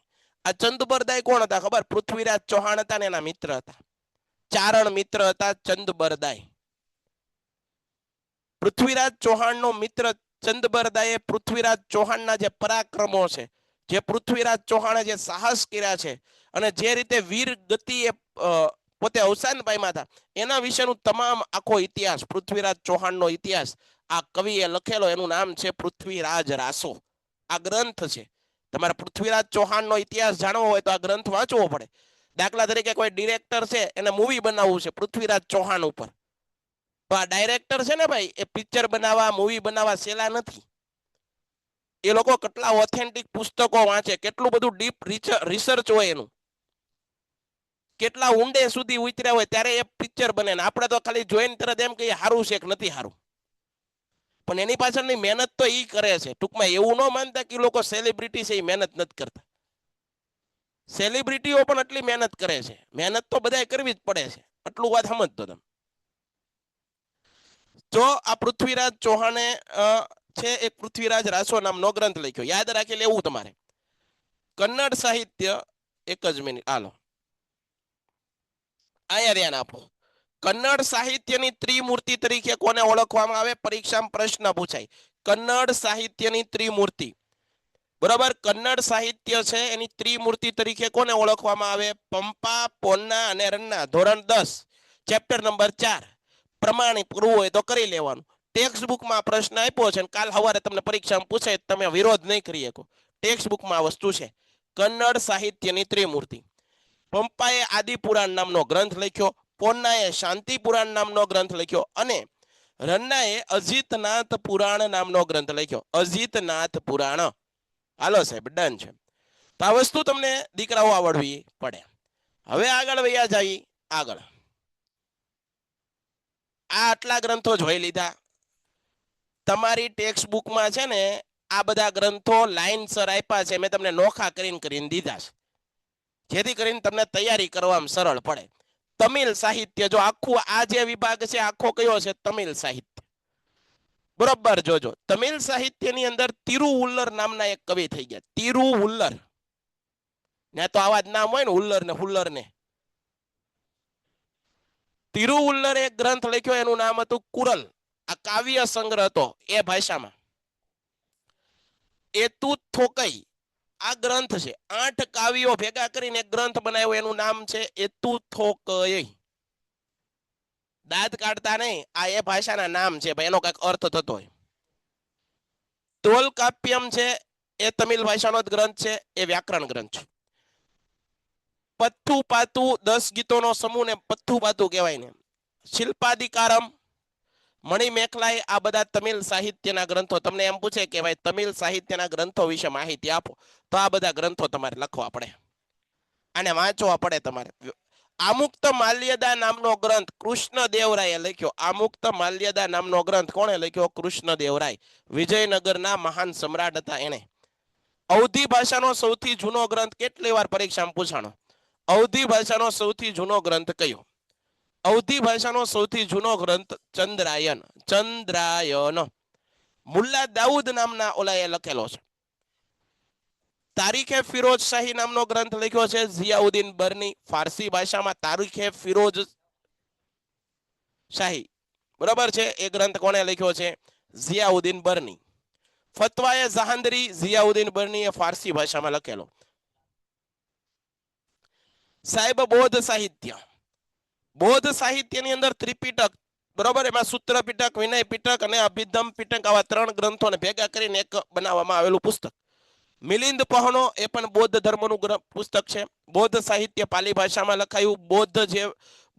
આ ચંદબરદાઈ કોણ હતા ખબર? પૃથ્વીરાજ ચૌહાણ હતા ને એના મિત્ર હતા. ચારણ મિત્ર હતા ચંદબરદાઈ. પૃથ્વીરાજ ચૌહાણનો મિત્ર ચંદબરદાઈએ પૃથ્વીરાજ ચૌહાણના જે પરાક્રમો છે, જે પૃથ્વીરાજ ચૌહાણે જે સાહસ કર્યા છે અને જે રીતે વીર ગતિએ પોતે અવસાન પામ્યા હતા, એના વિશેનું તમામ આખો ઇતિહાસ, પૃથ્વીરાજ ચૌહાણનો ઇતિહાસ આ કવિએ લખેલો. એનું નામ છે પૃથ્વીરાજ રાસો. આ ગ્રંથ છે. તમારે પૃથ્વીરાજ ચૌહાણનો ઇતિહાસ જાણવો હોય તો આ ગ્રંથ વાંચવો પડે. દાખલા તરીકે કોઈ ડિરેક્ટર છે, એને મૂવી બનાવવું છે પૃથ્વીરાજ ચૌહાણ ઉપર, તો આ ડાયરેક્ટર છે ને ભાઈ, એ પિક્ચર બનાવવા, મૂવી બનાવવા સહેલા નથી. એ લોકો કેટલા ઓથેન્ટિક પુસ્તકો વાંચે, કેટલું બધું ડીપ રિસર્ચ હોય એનું, કેટલા ઊંડે સુધી ઉતર્યા હોય ત્યારે એ પિક્ચર બને. ને આપણે તો ખાલી જોઈને તરત એમ કહીએ સારું છે કે નથી સારું, પણ એની પાછળની મહેનત તો ઈ કરે છે. ટૂંકમાં એવું ન માનતા કે લોકો સેલિબ્રિટી છે એ મહેનત નથી કરતા. સેલિબ્રિટીઓ પણ એટલી મહેનત કરે છે. મહેનત તો બધાય કરવી જ પડે છે. આટલું વાત સમજતો તમે. જો આ પૃથ્વીરાજ ચૌહાણે છે એક પૃથ્વીરાજ રાસો નામનો ગ્રંથ લખ્યો. યાદ રાખી લેવું તમારે. કન્નડ સાહિત્ય, એક જ મિનિટ હાલો, અહીંયા ધ્યાન આપો. કન્નડ સાહિત્યની ત્રિમૂર્તિ તરીકે કોને ઓળખવામાં આવે? પરીક્ષામાં પ્રશ્ન પૂછાય. કન્નડ સાહિત્યની ત્રિમૂર્તિ, બરાબર. કન્નડ સાહિત્ય છે એની ત્રિમૂર્તિ તરીકે કોને ઓળખવામાં આવે? પંપા, પોન્ના અને રન્ના. ધોરણ 10 ચેપ્ટર નંબર 4. પ્રમાણિત કરવું હોય તો કરી લેવાનું. ટેક્સ્ટ બુકમાં પ્રશ્ન આપ્યો છે, કાલ સવારે તમને પરીક્ષામાં પૂછે, તમે વિરોધ નહીં કરી શકો. ટેક્સ્ટ બુકમાં આ વસ્તુ છે. કન્નડ સાહિત્યની ત્રિમૂર્તિ. પંપાએ આદિપુરાણ નામનો ગ્રંથ લખ્યો, પોન્નાએ શાંતિ પુરાણ નામનો ગ્રંથ લખ્યો અને રન્નાએ અજીતનાથ પુરાણ નામનો ગ્રંથ લખ્યો. અજીતનાથ પુરાણ. હાલો સાહેબ, ડન છે. તો આ વસ્તુ તમને દીકરાઓ આવડવી પડે. હવે આગળ વયા જઈએ. આગળ આ આટલા ગ્રંથો જોઈ લીધા. તમારી ટેક્સ્ટ બુકમાં છે ને આ બધા ગ્રંથો લાઈનસર આપ્યા છે. મેં તમને નોખા કરીને દીધા છે, જેથી કરીને તમને તૈયારી કરવામાં સરળ પડે. તમિલ સાહિત્ય, જો આખું આ જે વિભાગ છે આખો કયો છે? તમિલ સાહિત્ય. બરોબર, જોજો. તમિલ સાહિત્યની અંદર તિરુવુલ્લર નામના એક કવિ થઈ ગયા. તિરુવુલ્લર ને તો આવા જ નામ હોય ને, હુલ્લર ને હુલ્લર ને. તિરુવુલ્લર એક ગ્રંથ લખ્યો, એનું નામ હતું કુરલ. આ કાવ્ય સંગ્રહ હતો એ ભાષામાં. એતુ થોકઈ આ ગ્રંથ છે. 8 કાવ્યો ભેગા કરીને એક ગ્રંથ બનાવ્યો, એનું નામ છે એતુ થોકઈ. દાંત કાઢતા નહીં, આ એ ભાષાના નામ છે ભાઈ, એનો કઈક અર્થ થતો હોય. તોલકાપ્યમ છે એ તમિલ ભાષાનો જ ગ્રંથ છે, એ વ્યાકરણ ગ્રંથ છે. પથ્થુ પાતુ 10 ગીતોનો સમૂહ ને પથ્થુ પાતુ કહેવાય ને. શિલ્પાદિકારમ, મણિમેખલાઈ, આ બધા તમિલ સાહિત્યના ગ્રંથો. તમને એમ પૂછે કે ભાઈ તમિલ સાહિત્યના ગ્રંથો વિશે માહિતી આપો, તો આ બધા ગ્રંથો તમારે લખવા પડે, અને વાંચવા પડે તમારે. આમુક્ત માલ્યદા નામનો ગ્રંથ કૃષ્ણદેવરાયે લખ્યો. આમુક્ત માલ્યદા નામનો ગ્રંથ કોણે લખ્યો? કૃષ્ણદેવરાય. વિજયનગરના મહાન સમ્રાટ હતા એને. અવધી ભાષાનો સૌથી જૂનો ગ્રંથ, કેટલી વાર પરીક્ષામાં પૂછાણો. અવધી ભાષાનો સૌથી જૂનો ગ્રંથ કયો? અવધી ભાષાનો સૌથી જૂનો ગ્રંથ ચંદ્રાયન. ચંદ્રાયન. મુલ્લા દાઉદ નામના ઓલાએ લખેલો છે. તારીખે ફિરોજ શાહી નામનો ગ્રંથ લખ્યો છે ઝિયાઉદ્દીન બરની. ફારસી ભાષામાં તારીખે ફિરોજ શાહી, બરાબર છે. એ ગ્રંથ કોણે લખ્યો છે? ઝિયાઉદ્દીન બરની. ફતવાએ જહાંદરી, ઝિયાઉદ્દીન બરની, એ ફારસી ભાષામાં લખેલો. સાહેબ બૌદ્ધ સાહિત્ય. બૌદ્ધ સાહિત્યની અંદર ત્રિપિટક, બરોબર, એમાં સૂત્ર પિટક, વિનય પિટક અને અભિધમ પિટક, આવા 3 ગ્રંથોને ભેગા કરીને એક બનાવવામાં આવેલું પુસ્તક. મિલિંદ પહનો, એ પણ બૌદ્ધ ધર્મનું પુસ્તક છે. બૌદ્ધ સાહિત્ય પાલી ભાષામાં લખાયું.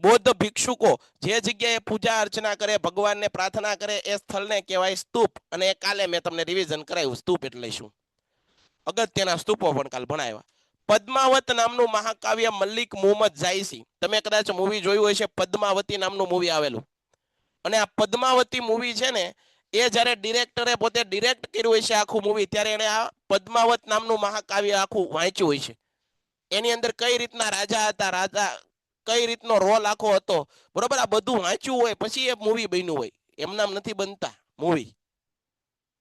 બૌદ્ધ ભિક્ષુકો જે જગ્યાએ પૂજા અર્ચના કરે, ભગવાનને પ્રાર્થના કરે, એ સ્થળને કહેવાય સ્તૂપ. અને એ કાલે મેં તમને રિવિઝન કરાવ્યું, સ્તૂપ એટલે શું. અગત્યના સ્તૂપો પણ કાલ ભણાવ્યા. પદ્માવત નામનું મહાકાવ્ય મલ્લિક મુહમ્મદ જાયસી. તમે કદાચ મૂવી જોયું હોય છે, પદ્માવતી નામનું મૂવી આવેલું. અને આ પદ્માવતી મૂવી છે ને, એ જ્યારે ડિરેક્ટરે પોતે ડિરેક્ટ કર્યું હોય છે આખું મૂવી, ત્યારે એને આ પદ્માવત નામનું મહાકાવ્ય આખું વાંચ્યું હોય છે. એની અંદર કઈ રીતના રાજા હતા, રાજા કઈ રીતનો રોલ આખો હતો, બરોબર, આ બધું વાંચ્યું હોય પછી એ મૂવી બન્યું હોય. એમનામ નથી બનતા મૂવી.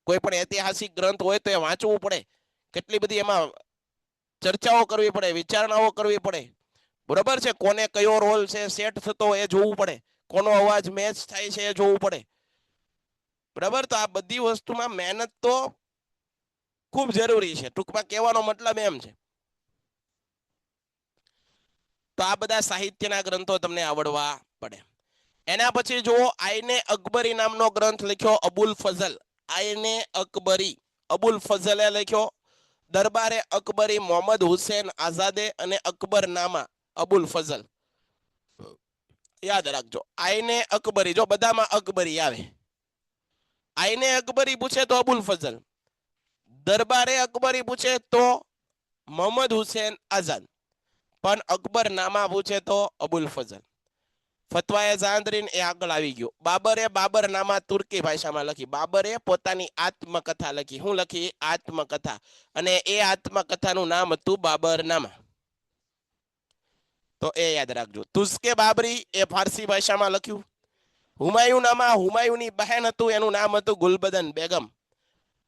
કોઈ પણ ઐતિહાસિક ગ્રંથ હોય તો એ વાંચવું પડે, કેટલી બધી એમાં ચર્ચાઓ કરવી પડે, વિચારણાઓ કરવી પડે, બરોબર છે. કોને કયો રોલ છે સેટ થતો એ જોવું પડે, કોનો અવાજ મેચ થાય છે એ જોવું પડે, બરાબર. તો આ બધી વસ્તુમાં મહેનત તો ખૂબ જરૂરી છે. ટૂંકમાં કહેવાનો મતલબ એમ છે. તો આ બધા સાહિત્યના ગ્રંથો તમને આવડવા પડે. એના પછી જુઓ, આઈને અકબરી નામનો ગ્રંથ લખ્યો અબુલ ફઝલ. આઈને અકબરી, અબુલ ફઝલે લખ્યો. દરબારે અકબરી, મોહમ્મદ હુસેન આઝાદે અને અકબરનામા, અબુલ ફઝલ. યાદ રાખજો, આઈને અકબરી. જો બધામાં અકબરી આવે. આઈને અકબરી પૂછે તો અબુલ ફઝલ. દરબારે અકબરી પૂછે તો મોહમ્મદ હુસેન આઝાદ. પણ અકબરનામા પૂછે તો અબુલ ફઝલ. ફતવાએ જાંદરીન એ આગળ આવી ગયો. બાબરે બાબરનામા તુર્કી ભાષામાં લખી. બાબરે પોતાની આત્મકથા લખી. શું લખી? આત્મકથા. અને એ આત્મકથાનું નામ હતું બાબરનામા. તો એ યાદ રાખજો. તુઝકે બાબરી એ ફારસી ભાષામાં લખ્યું. હુમાયુનામા, હુમાયુની બહેન હતું, એનું નામ હતું ગુલબદન બેગમ.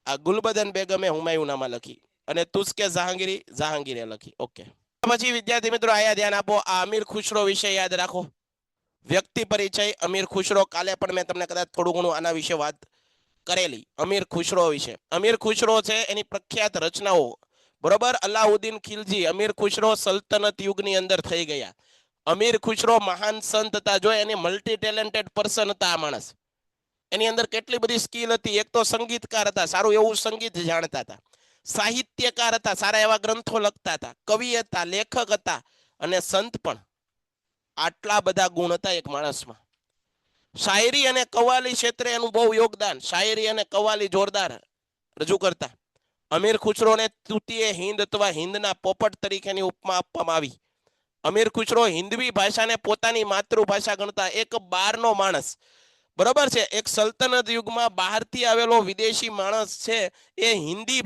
આ ગુલબદન બેગમે હુમાયુનામા લખી. અને તુઝકે જહાંગીરી, જહાંગીરે લખી. ઓકે. પછી વિદ્યાર્થી મિત્રો આયા ધ્યાન આપો, આ અમીર ખુશરો વિશે યાદ રાખો. વ્યક્તિ પરિચય અમીર ખુશરો, કાલે પણ મેં તમને કદાચ થોડું ઘણું આના વિશે વાત કરેલી, અમીર ખુશરો વિશે. અમીર ખુશરો છે એની પ્રખ્યાત રચનાઓ, બરોબર. અલાઉદ્દીન ખિલજી, અમીર ખુશરો સલ્તનત યુગની અંદર થઈ ગયા. અમીર ખુશરો મહાન સંત હતા, જો એની મલ્ટી ટેલેન્ટેડ પર્સન હતા આ માણસ. એની અંદર કેટલી બધી સ્કિલ હતી. એક તો સંગીતકાર હતા, સારું એવું સંગીત જાણતા હતા, સાહિત્યકાર હતા, સારા એવા ગ્રંથો લખતા હતા, કવિ હતા, લેખક હતા અને સંત પણ. આટલા બધા ગુણ હતા એક માણસમાં. શાયરી અને કવાલી ક્ષેત્રે એનું બહુ યોગદાન, શાયરી અને કવાલી જોરદાર રજૂ કરતા. અમીર ખુશરોને તૃતીય હિન્દ અથવા હિન્દના પોપટ તરીકેની ઉપમા આપવામાં આવી. અમીર ખુશરો હિન્દવી ભાષાને પોતાની માતૃભાષા ગણતા એક બહારનો માણસ, બરોબર છે. એક સલ્તનત યુગમાં બહારથી આવેલો વિદેશી માણસ છે એ હિન્દવી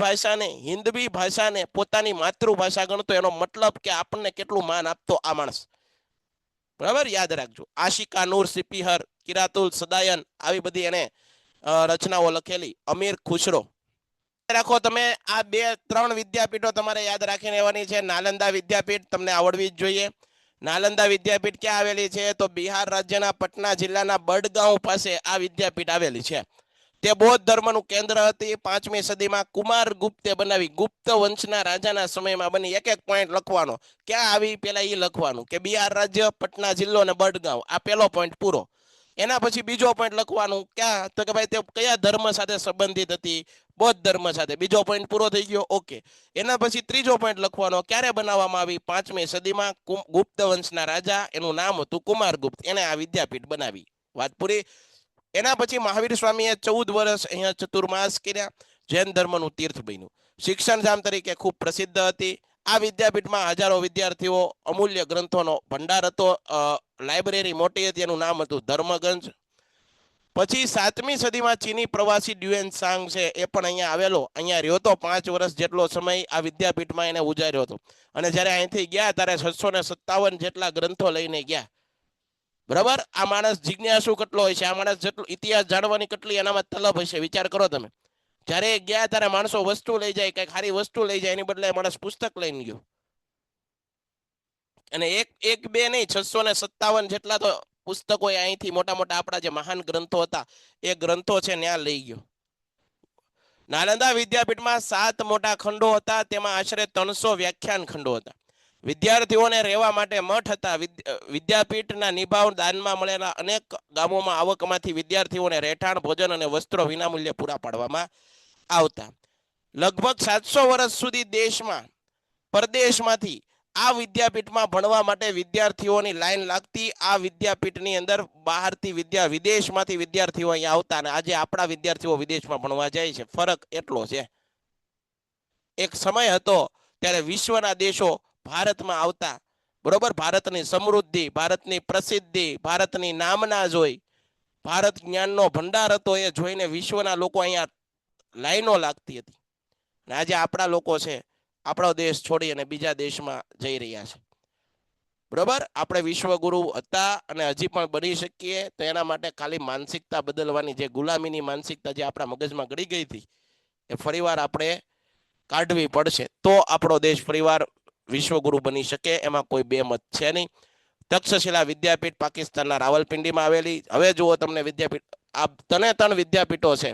ભાષાને પોતાની માતૃભાષા ગણતો. એનો મતલબ કે આપણને કેટલું માન આપતો આ માણસ, બરાબર. યાદ રાખજો. આશિકા નૂર સિપિહર, કિરાતુલ સદાયન, આવી બધી એને રચનાઓ લખેલી. અમીર ખુશરો રાખો તમે. આ 2-3 વિદ્યાપીઠો તમારે યાદ રાખીને રહેવાની છે. નાલંદા વિદ્યાપીઠ તમને આવડવી જ જોઈએ. નાલંદા વિદ્યાપીઠ ક્યાં આવેલી છે? તો બિહાર રાજ્યના પટના જિલ્લાના બડગાંવ પાસે આ વિદ્યાપીઠ આવેલી છે. તે બૌદ્ધ ધર્મનું કેન્દ્ર હતી. 5મી સદીમાં કુમારગુપ્તે બનાવી. ગુપ્ત વંશના રાજાના સમયમાં બની. એક પોઈન્ટ લખવાનો, ક્યાં આવી પેલા એ લખવાનું કે બિહાર રાજ્ય, પટના જિલ્લો અને બડગાંવ. આ પહેલો પોઈન્ટ પૂરો. એના પછી બીજો પોઈન્ટ લખવાનું, ક્યાં? તો કે ભાઈ તે કયા ધર્મ સાથે સંબંધિત હતી? બૌદ્ધ ધર્મ સાથે. બીજો પોઈન્ટ પૂરો થઈ ગયો, ઓકે. એના પછી ત્રીજો પોઈન્ટ લખવાનો, ક્યારે બનાવવામાં આવી? 5મી સદીમાં ગુપ્ત વંશના રાજા, એનું નામ હતું કુમારગુપ્ત, એને આ વિદ્યાપીઠ બનાવી. વાત પૂરી. એના પછી મહાવીર સ્વામીએ 14 વર્ષ અહીંયા ચતુર્માસ કર્યા. જૈન ધર્મનું તીર્થ બન્યું. શિક્ષણ ધામ તરીકે ખૂબ પ્રસિદ્ધ હતી. આ વિદ્યાપીઠમાં હજારો વિદ્યાર્થીઓ, અમૂલ્ય ગ્રંથોનો ભંડાર હતો. લાઇબ્રેરી મોટી હતી, એનું નામ હતું ધર્મગંજ. પછી 7મી સદીમાં ચીની પ્રવાસી ડ્યુએન સાંગ છે, એ પણ અહીંયા આવેલો. અહીંયા રહ્યો તો 5 વર્ષ જેટલો સમય આ વિદ્યાપીઠમાં એને ઉજાર્યો હતો. અને જ્યારે અહીંથી ગયા ત્યારે 657 જેટલા ગ્રંથો લઈને ગયા, બરાબર. આ માણસ જિજ્ઞાસુ કેટલો હોય છે, આ માણસ જેટલો ઇતિહાસ જાણવાની કેટલી એનામાં તલબ હશે, વિચાર કરો તમે. જ્યારે ગયા ત્યારે માણસો વસ્તુ લઈ જાય, કઈક સારી વસ્તુ લઈ જાય, એની બદલે માણસ પુસ્તક લઈને ગયો. અને એક બે નહીં, 657 જેટલા તો પુસ્તકો અહીંથી મોટા મોટા આપણા જે મહાન ગ્રંથો હતા એ ગ્રંથો છે ત્યાં લઈ ગયો. નાલંદા વિદ્યાપીઠમાં 7 મોટા ખંડો હતા. તેમાં આશરે 300 વ્યાખ્યાન ખંડો હતા. વિદ્યાર્થીઓને રહેવા માટે મઠ હતા. વિદ્યાપીઠના નિભાવ દાનમાં મળેલા અનેક ગામોમાં આવકમાંથી વિદ્યાર્થીઓને રહેઠાણ, ભોજન અને વસ્ત્રો વિનામૂલ્યે પૂરા પાડવામાં આવતા. લગભગ 700 વર્ષ સુધી દેશમાં પરદેશમાંથી આ વિદ્યાપીઠમાં ભણવા માટે વિદ્યાર્થીઓની લાઈન લાગતી. આ વિદ્યાપીઠની અંદર બહારથી વિદેશમાંથી વિદ્યાર્થીઓ અહીંયા આવતા. અને આજે આપણા વિદ્યાર્થીઓ વિદેશમાં ભણવા જાય છે. ફરક એટલો છે. એક સમય હતો ત્યારે વિશ્વના દેશો ભારતમાં આવતા, બરોબર. ભારતની સમૃદ્ધિ, ભારતની પ્રસિદ્ધિ, ભારતની નામના જોઈ, ભારત જ્ઞાનનો ભંડાર હતો એ જોઈને વિશ્વના લોકો અહીંયા લાઈનો લાગતી હતી. અને આજે આપણા લોકો છે આપણો દેશ છોડી અને બીજા દેશમાં જઈ રહ્યા છે, બરોબર. આપણે વિશ્વગુરુ હતા અને હજી પણ બની શકીએ. તો એના માટે ખાલી માનસિકતા બદલવાની, જે ગુલામીની માનસિકતા જે આપણા મગજમાં ગળી ગઈ હતી એ ફરીવાર આપણે કાઢવી પડશે. તો આપણો દેશ ફરીવાર વિશ્વગુરુ બની શકે, એમાં કોઈ બે મત છે નહીં. તક્ષશિલા વિદ્યાપીઠ પાકિસ્તાનના રાવલપિંડીમાં આવેલી. હવે જુઓ તમને વિદ્યાપીઠ, આ 3 વિદ્યાપીઠો છે.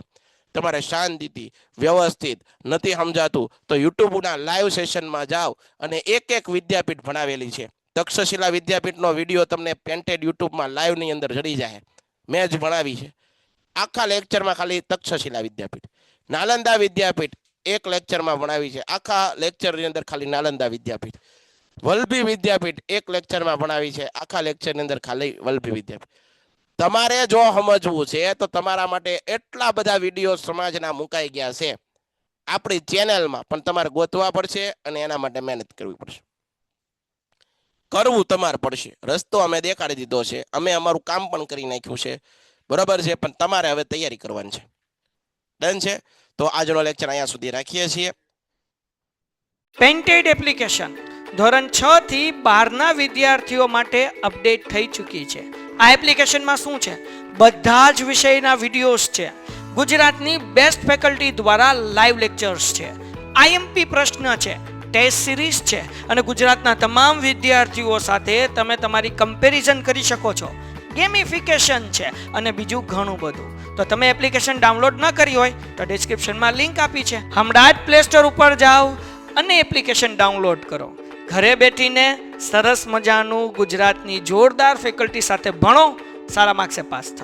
તમારે શાંતિથી વ્યવસ્થિત નથી સમજાતું તો યુટ્યુબના લાઈવ સેશનમાં જાઓ અને એક વિદ્યાપીઠ ભણાવેલી છે. તક્ષશિલા વિદ્યાપીઠનો વિડીયો તમને પેન્ટેડ યુટ્યુબમાં લાઈવની અંદર જડી જાય. મેં જ ભણાવી છે. આખા લેક્ચરમાં ખાલી તક્ષશિલા વિદ્યાપીઠ. નાલંદા વિદ્યાપીઠ એક લેક્ચરમાં ભણાવી છે. આખા લેક્ચરની અંદર ખાલી નાલંદા વિદ્યાપીઠ. વલ્લભી વિદ્યાપીઠ એક લેક્ચરમાં ભણાવી છે. આખા લેક્ચરની અંદર ખાલી વલ્લભી વિદ્યાપીઠ. તમારે જો સમજવું છે તો તમારા માટે એટલા બધા વિડીયો સમાજના મુકાઈ ગયા છે આપણી ચેનલમાં, પણ તમારે ગોતવા પડશે અને એના માટે મહેનત કરવી પડશે. કરવું તમારે પડશે. રસ્તો અમે દેખાડી દીધો છે, અમે અમારું કામ પણ કરી નાખ્યું છે, બરાબર છે. પણ તમારે હવે તૈયારી કરવાની છે. ડન છે? તો આજનો લેક્ચર અહીંયા સુધી રાખીએ છીએ. પેન્ટેડ એપ્લિકેશન ધોરણ 6 થી 12ના વિદ્યાર્થીઓ માટે અપડેટ થઈ ચૂકી છે. આ એપ્લિકેશનમાં શું છે? બધા જ વિષયના વિડીયોઝ છે. ગુજરાતની બેસ્ટ ફેકલ્ટી દ્વારા લાઈવ લેક્ચર્સ છે. આઈએમપી પ્રશ્ન છે, ટેસ્ટ સિરીઝ છે અને ગુજરાતના તમામ વિદ્યાર્થીઓ સાથે તમે તમારી કમ્પેરિઝન કરી શકો છો. ગેમિફિકેશન છે અને બીજું ઘણું બધું. તો તમે એપ્લિકેશન ડાઉનલોડ ન કરી હોય તો ડિસ્ક્રિપ્શનમાં લિંક આપી છે, હમણાં જ પ્લે સ્ટોર ઉપર જાઓ અને એપ્લિકેશન ડાઉનલોડ કરો. ઘરે બેઠીને સરસ મજાનું ગુજરાતની જોરદાર ફેકલ્ટી સાથે ભણો, સારા માર્ક્સે પાસ થાઓ.